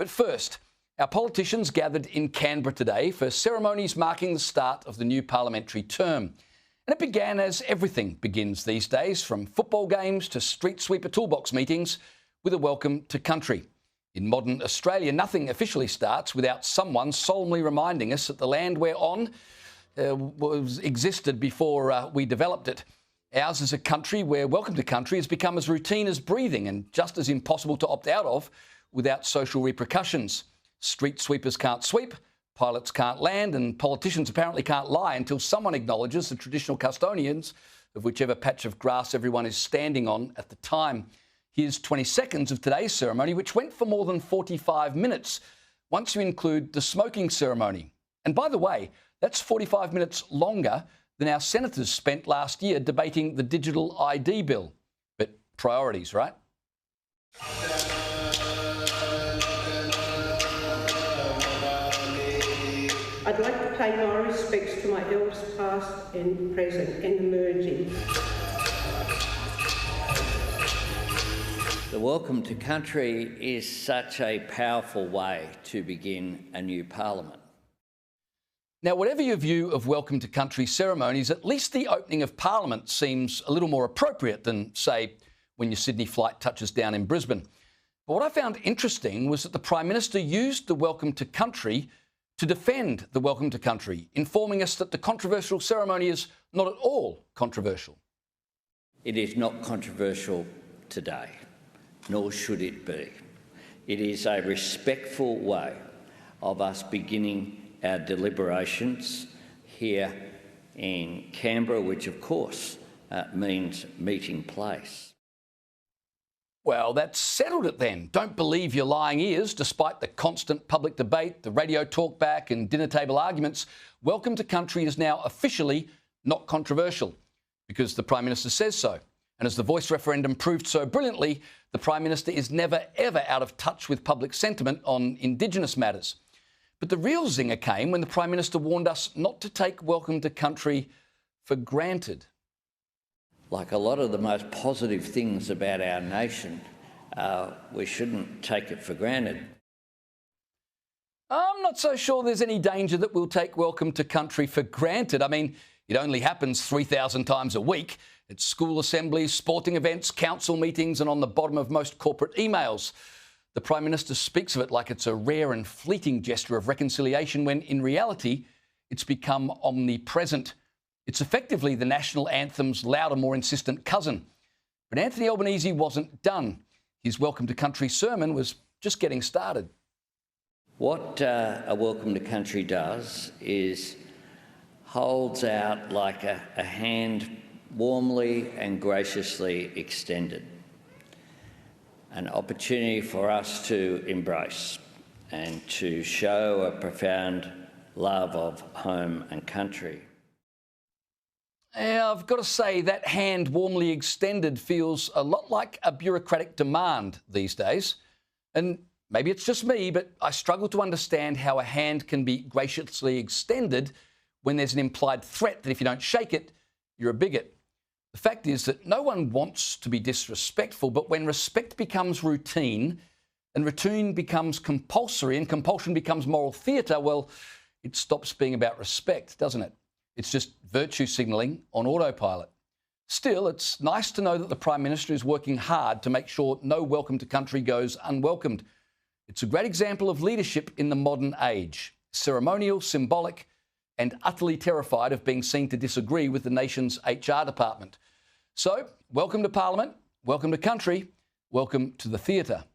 But first, our politicians gathered in Canberra today for ceremonies marking the start of the new parliamentary term. And it began as everything begins these days, from football games to street sweeper toolbox meetings, with a welcome to country. In modern Australia, nothing officially starts without someone solemnly reminding us that the land we're on existed before we developed it. Ours is a country where welcome to country has become as routine as breathing and just as impossible to opt out of without social repercussions. Street sweepers can't sweep, pilots can't land, and politicians apparently can't lie until someone acknowledges the traditional custodians of whichever patch of grass everyone is standing on at the time. Here's 20 seconds of today's ceremony, which went for more than 45 minutes, once you include the smoking ceremony. And by the way, that's 45 minutes longer than our senators spent last year debating the digital ID bill. But priorities, right? I'd like to pay my respects to my elders past and present and emerging. The welcome to country is such a powerful way to begin a new parliament. Now, whatever your view of welcome to country ceremonies, at least the opening of Parliament seems a little more appropriate than, say, when your Sydney flight touches down in Brisbane. But what I found interesting was that the Prime Minister used the welcome to country to defend the welcome to country, informing us that the controversial ceremony is not at all controversial. It is not controversial today, nor should it be. It is a respectful way of us beginning our deliberations here in Canberra, which of course means meeting place. Well, that settled it then. Don't believe your lying ears. Despite the constant public debate, the radio talkback and dinner table arguments, welcome to country is now officially not controversial because the Prime Minister says so. And as the Voice referendum proved so brilliantly, the Prime Minister is never, ever out of touch with public sentiment on Indigenous matters. But the real zinger came when the Prime Minister warned us not to take welcome to country for granted. Like a lot of the most positive things about our nation, we shouldn't take it for granted. I'm not so sure there's any danger that we'll take welcome to country for granted. I mean, it only happens 3,000 times a week at school assemblies, sporting events, council meetings, and on the bottom of most corporate emails. The Prime Minister speaks of it like it's a rare and fleeting gesture of reconciliation when, in reality, it's become omnipresent. It's effectively the national anthem's louder, more insistent cousin. But Anthony Albanese wasn't done. His welcome to country sermon was just getting started. What a welcome to country does is holds out like a hand warmly and graciously extended. An opportunity for us to embrace and to show a profound love of home and country. I've got to say that hand warmly extended feels a lot like a bureaucratic demand these days. And maybe it's just me, but I struggle to understand how a hand can be graciously extended when there's an implied threat that if you don't shake it, you're a bigot. The fact is that no one wants to be disrespectful, but when respect becomes routine and routine becomes compulsory and compulsion becomes moral theatre, well, it stops being about respect, doesn't it? It's just virtue signalling on autopilot. Still, it's nice to know that the Prime Minister is working hard to make sure no welcome to country goes unwelcomed. It's a great example of leadership in the modern age, ceremonial, symbolic, and utterly terrified of being seen to disagree with the nation's HR department. So, welcome to Parliament, welcome to country, welcome to the theatre.